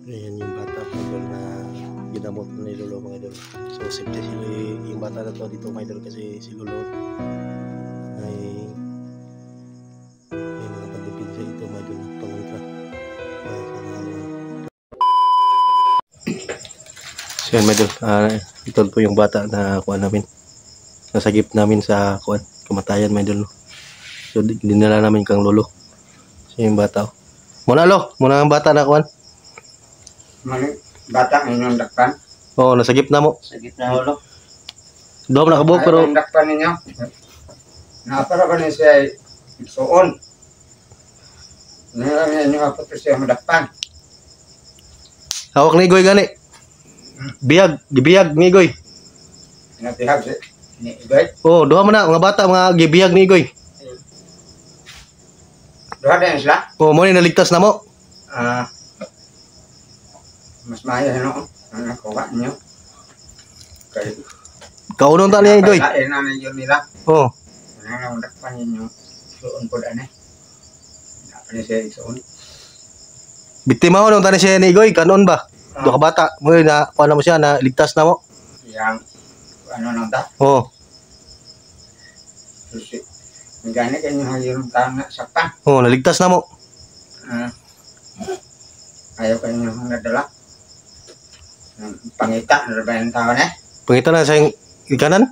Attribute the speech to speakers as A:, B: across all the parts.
A: Ayan yung bata mga idol na ginamot ni Lolo mga idol. So safety yung bata na to dito mga idol kasi si Lolo ay mga pandipinsa ito mga idol pangontra. So yan mga idol, ito po yung bata na kuha namin. Nasagip namin sa kamatayan mga idol. So dinala namin kang Lolo. So yung bata. Muna ang bata na kuhan.
B: Bata inyong dakpan?
A: Oo, nasagip na mo.
B: Sagip na Lolo.
A: Doon nakabuk pero
B: Ang dakpan ninyo. Napara ba niya siya suon? Nila niya nyo apat siya madakpan.
A: hawak ni Igoy gani. Gibiyag ni Igoy.
B: Pinatihag siya ni Igoy.
A: Oh, duha man na mga bata mga gibiyag ni Igoy.
B: Duha din sila?
A: Oh, mo ni naligtas na mo.
B: Mas maayo ano? Ang nakuha ninyo. Kaya
A: Kaunong ta niya Igoy.
B: kailain na ninyo nila.
A: Oh,
B: Ano na dakpan ninyo. Suon po daan eh. Napa niya siya suon.
A: biktima ko nung tani siya ni Igoy kanon ba? Duha ka bata. Mo na kuha na mo siya na ligtas na mo.
B: Yang ano nang ta?
A: Oh,
B: Susi. Gani kayo yung tanga sakta.
A: oh, naligtas na mo.
B: Ayaw kayo yung nadala. Pangita, nalabayan ng tao na.
A: Pangita na sa ikanan.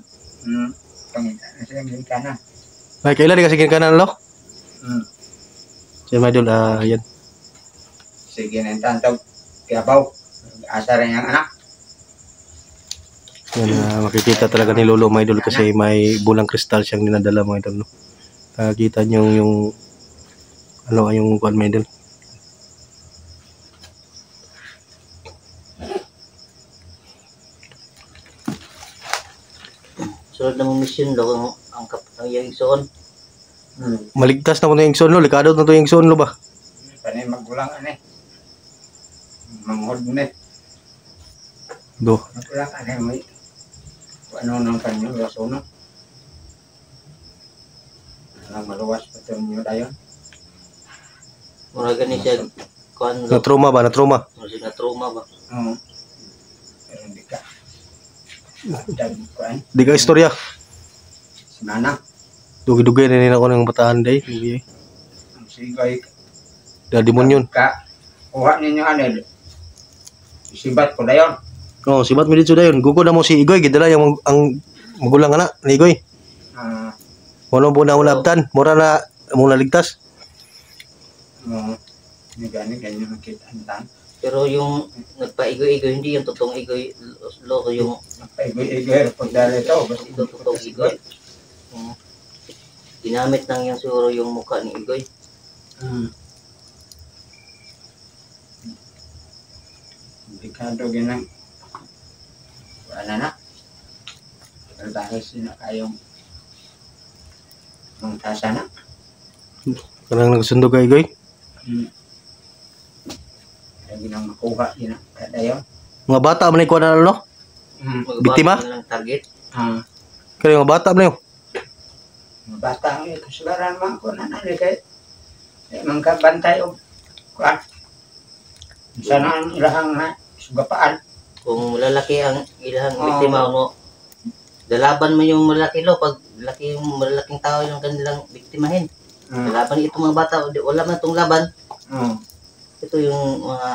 B: Pangita na siya yung kanan.
A: Ay, kailan di kasi ikanan lo? Siya mga idol, yan.
B: Sige na yung tantog. Kiabaw. Asa rin yung anak.
A: Yan, makikita talaga ni Lolo mga idol kasi may bulang kristal siyang dinadala mga idol. No? Nakikita niyo yung yung kuan mga idol.
C: Sunod na mong mission lo ang yung igsoon.
A: Maligtas na ko na yung igsoon lo. Likado na to yung igsoon lo ba?
B: Panay magulang Manghod na
A: Do.
B: Magulang may ano nang kanyo. Raso no. Maluwas pa ito nyo tayo.
C: Mura gani siya kuan lo.
A: Na-trauma ba? Na-trauma?
C: Mura siya na-trauma ba?
B: Oo. Pero hindi ka. Kuan.
A: Di ka istorya.
B: Si Manang.
A: Dugi-dugi na nila ko ng bataan day.
B: Ang sigay.
A: Dahil demonyon.
B: Kuha ninyo anil. Sibat ko na yun.
A: Oh, sibat mo dito dayon. Gugo na mo si Igoy. Gidala yung ang magulang anak ni Igoy. Wala po na ulabtan. Mura na muna ligtas.
B: Hindi gani ganyan nakita ang tan.
C: Pero yung nagpaigoy-igoy hindi yung totoong igoy lo yung
B: Paigoy-igoy pagdali ito.
C: ito totoong igoy. Ginamit lang yung siguro yung mukha ni Igoy.
B: Delikado ginang. Wala na. Pero dahil sina kayong mangtasa na.
A: Kanang nagsundo ka Igoy.
B: Kaya ginang makuha yun. Kada yun.
A: Mga bata man ikuha na no? Biktima?
C: Ng target.
A: Kaya mga bata man yun.
B: Mga bata ang kasagaran mga ko na nani kay mangkabantay o kuan. Sana ang ilahang sugapaan.
C: Kung lalaki ang ilang biktima mo, lalaban mo yung malaki lo pag laki yung malaking tao yung kanilang biktimahin. Lalaban itong mga bata, wala man itong laban. Ito yung mga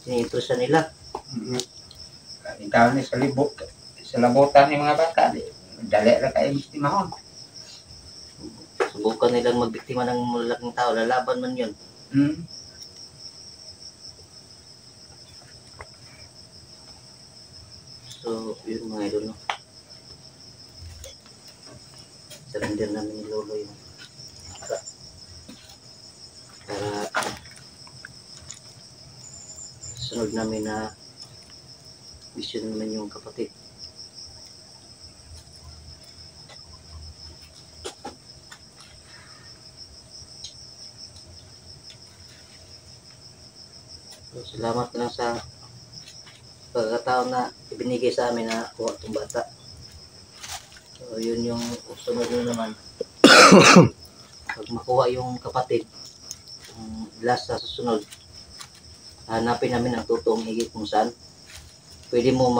C: siniintrusan nila.
B: Ikaw ni sa labutan ng mga bata, dali ra kayo biktimahon.
C: Subukan nilang magbiktima ng malaking tao, lalaban man yun. So, yun mga idol, no? Surrender namin ni Lolo yung para sunod namin na mission naman yung kapatid. So, salamat lang sa pagkataon na ibinigay sa amin na kuha itong bata. So, yun yung sunod nyo naman. Pag makuha yung kapatid, last sa susunod, hanapin namin ang totoong higit kung saan. Pwede mo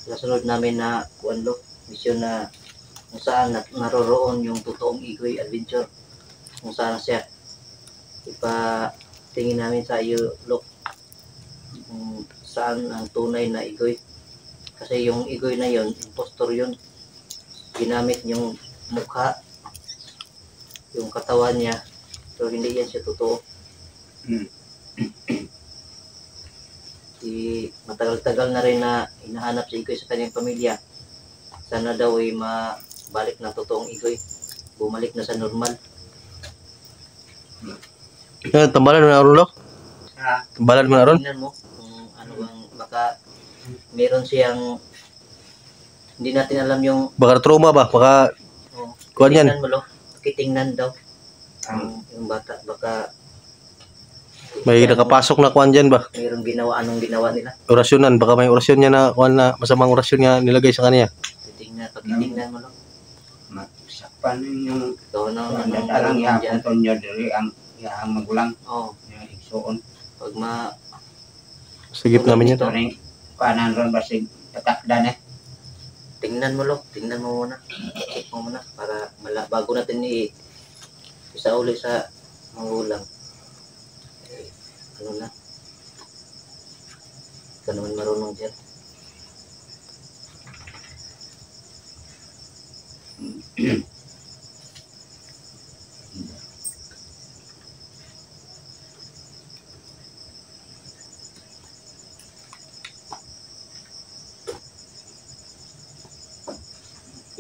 C: kasunod namin na kuanlo, mission na kung saan naroroon yung totoong Igoy Adventure. Kung saan siya. Ipatingin namin sa iyo, Lok, kung saan ang tunay na Igoy. Kasi yung Igoy na yon, impostor yun. Ginamit yung mukha, yung katawan niya, pero hindi yan siya totoo. Matagal-tagal na rin na hinahanap si Igoy sa kanyang pamilya. Sana daw ay mabalik na totoong Igoy. Bumalik na sa normal.
A: Yan, tambalan mo na aron, Lok.
B: Ah,
A: Tambalan mo na aron.
C: Tingnan mo kung ano bang baka meron siyang hindi natin alam yung
A: Baka trauma ba? Baka kuan yan.
C: tingnan mo lo. Kitingnan daw. Yung bata baka
A: May nakapasok na kuan dyan ba?
C: mayroong ginawa, anong ginawa nila.
A: Orasyonan. Baka may orasyon niya na kuan na masamang orasyon niya nilagay sa kanya.
C: Pagkitingnan mo lo.
B: masakpan yung
C: Ito na
B: ang
C: anong
B: dalang
C: gagawin dyan.
B: yapunton nyo diri ang magulang
C: Oo.
B: yung igsuon.
C: Pag
A: Sigip namin
B: Ito
A: yan.
B: rin, kanan ron basig tatakdan eh.
C: tingnan mo lo. Tingnan mo muna. Check mo muna para bago natin isa uli sa magulang. Ano na? Ikaw naman marunong dyan.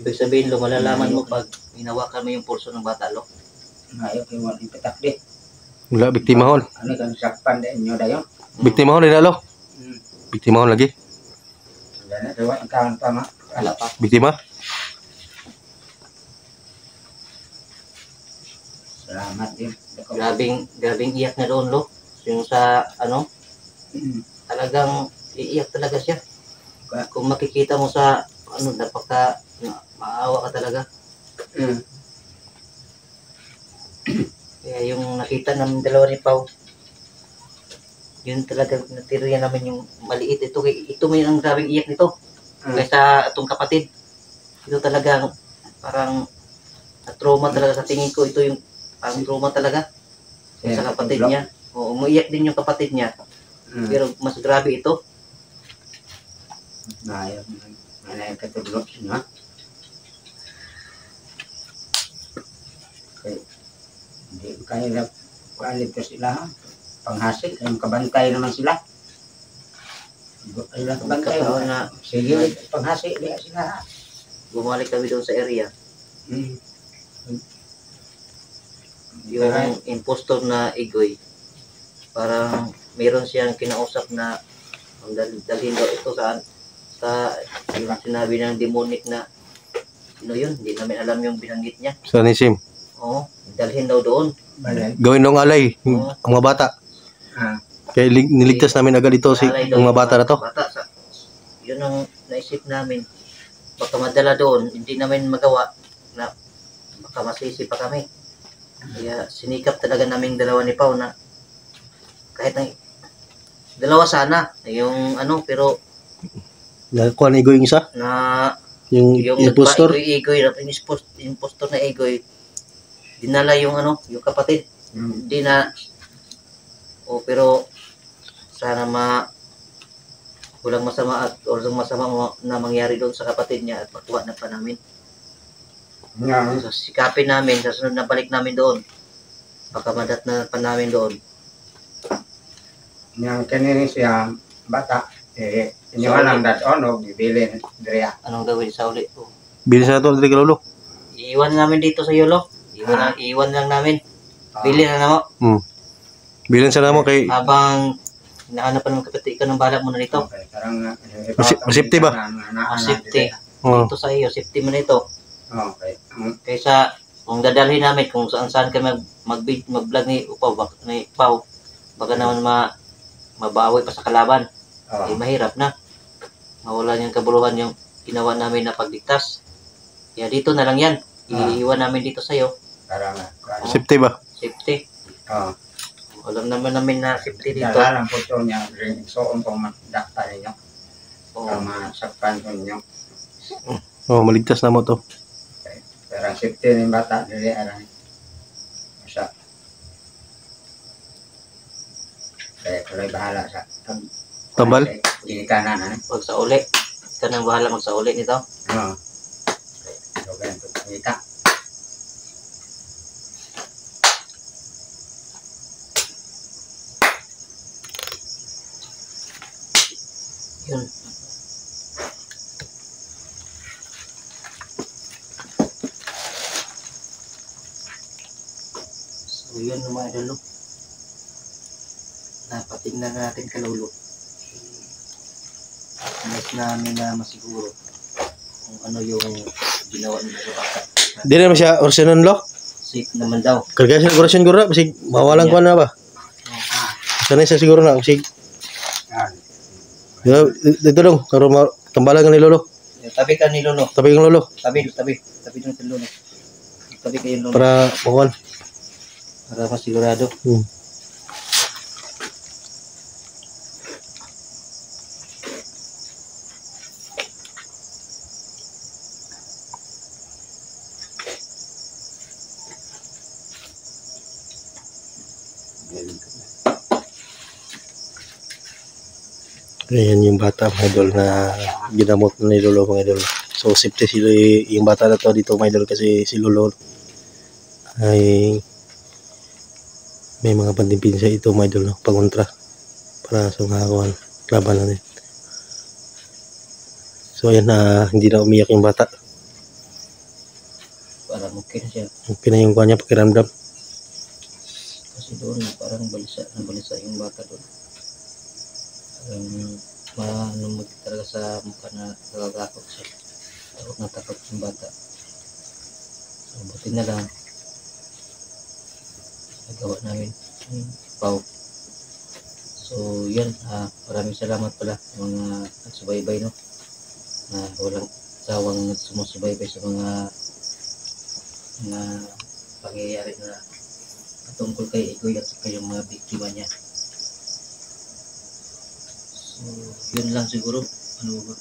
C: Ibig sabihin, malalaman mo pag hinawakan mo yung pulso ng bata, lo.
B: Ngayon kayo mo ipatak di.
A: Wala, biktima hon.
B: Ano kan sakpan din nyo dayon.
A: Biktima hon, Lok. Biktima hon lagi.
B: Dana dawa ang kawan pa ma.
C: Wala pa.
A: Biktima.
B: Salamat din.
C: Grabing iyak na doon, lo. Yung sa,
B: Mm.
C: talagang iiyak talaga siya. Kung makikita mo sa, maawa ka talaga.
B: Mm.
C: Kaya yung nakita namin dalawa ni Pao, yun talaga natiriya namin yung maliit. Ito may ang grabing iyak nito. Kaysa itong kapatid. Ito talaga parang trauma talaga sa tingin ko. Ito yung parang trauma talaga sa kapatid niya. Oo, umiiyak din yung kapatid niya. Pero mas grabe ito.
B: Ngayon, nanay katulog niya. Hindi kaya na kualit ko sila. Panghasik, yung kabantay naman sila. Ay lang kabantay.
C: Nagkataon na
B: Sige, panghasik dia sila.
C: bumalik kami doon sa area.
B: Mm.
C: Yung impostor na Igoy, parang meron siyang kinausap na ang dalhin daw ito sa yung sinabi ng demonic na ano yun, hindi namin alam yung binanggit niya.
A: Sa Nisim.
C: Oo, dalhin daw doon.
B: Balay.
A: Gawin nung alay.
C: Oo.
A: Ang mga bata.
B: Ah.
A: Kaya niligtas namin agad ito
C: Alay daw
A: ang mga
C: yung
A: bata na to.
C: Yun ang naisip namin. Baka madala doon, hindi namin magawa na baka masisi pa kami. Kaya sinikap talaga naming dalawa ni Pao na kahit ang dalawa sana, yung pero
A: Nakuha ni Igoy yung isa.
C: na
A: Yung impostor.
C: Igoy, impostor na Igoy, dinala yung yung kapatid.
B: Mm.
C: Hindi na, pero sana walang masama na mangyari doon sa kapatid niya at makuha na pa namin.
B: Nga.
C: So, sikapin namin, sa sunod na balik namin doon. Baka madat na pa namin doon.
B: Yang kanini siya bata. Inyo alam dat ono bibili diriya.
C: Anong gawin sa uli?
A: Bilis na ito, Dre Lolo.
C: Iiwan namin dito sa Yolo. Iiwan lang namin. Bili na mo.
A: Bilan sa namo kay
C: Habang hinahanap pa ng kapatid ka ng balak mo na dito.
B: Okay, karang
A: Safety ba?
C: Safety.
A: oh,
C: Ito sa iyo, safety mo na ito.
B: Okay.
C: Kaysa kung dadalhin namin kung saan kami mag-vlog ni Pao, baka naman mabawi pa sa kalaban. Eh, mahirap na. Mawala niyang kabuluhan yung ginawa namin na pagligtas. Kaya dito na lang yan. Iiwan namin dito sa'yo.
B: Karang
A: safety ba?
C: Safety. Alam naman namin na safety dito.
B: Dala lang po ito niya. So, kung madakta ninyo.
C: Oo.
B: Para masakpan po ninyo.
A: Oh, maligtas na mo to.
B: Pero ang safety ng bata, dili aray. Sa kaya tuloy bahala sa
A: Tambal?
B: Hindi kanan, ano?
C: Pag sa uli. Ikaw nang bahala mag sa uli nito.
B: Oo. So, ganito, pangita.
C: Yun. So yun mga idol. Napatingnan natin kalulo. Next namin na masiguro kung ano yung ginawa nila sa bata.
A: Di naman siya orsinon lo.
C: Safe naman daw.
A: Karga siya orasyon gura. Kasi mawalan ko na ba? Sanay siya siguro na. Kasi
B: Yan.
A: dito dong. Karoon tambalan ka ni lolo.
C: Tabi ka ni Lolo.
A: Tabi kang lolo.
C: Tabi ng Lolo. Tabi kayo Lolo.
A: Para makuhan.
C: Para masigurado.
A: Ayan yung bata mga idol na ginamot na ni lolo mga idol. So safety sila yung bata na to dito mga idol kasi si lolo ay may mga pantimpinsa ito mga idol no, pangontra para sa mga kawan laban natin. So ayan na hindi na umiyak yung bata.
C: Para mungkin siya.
A: Okay na yung kanya pakiramdam.
C: Kasi doon parang nabalisa yung bata doon. Manumod talaga sa mukha na nagagakot siya. Takot na takot yung bata. So, buti na lang nagawa namin yung pau. So yan, maraming salamat pala sa mga nagsubaybay no, na walang sawang sumusubaybay sa mga pangyayari na tungkol kay Igoy at sa yung mga biktima niya. So, yun lang siguro. Ano ba?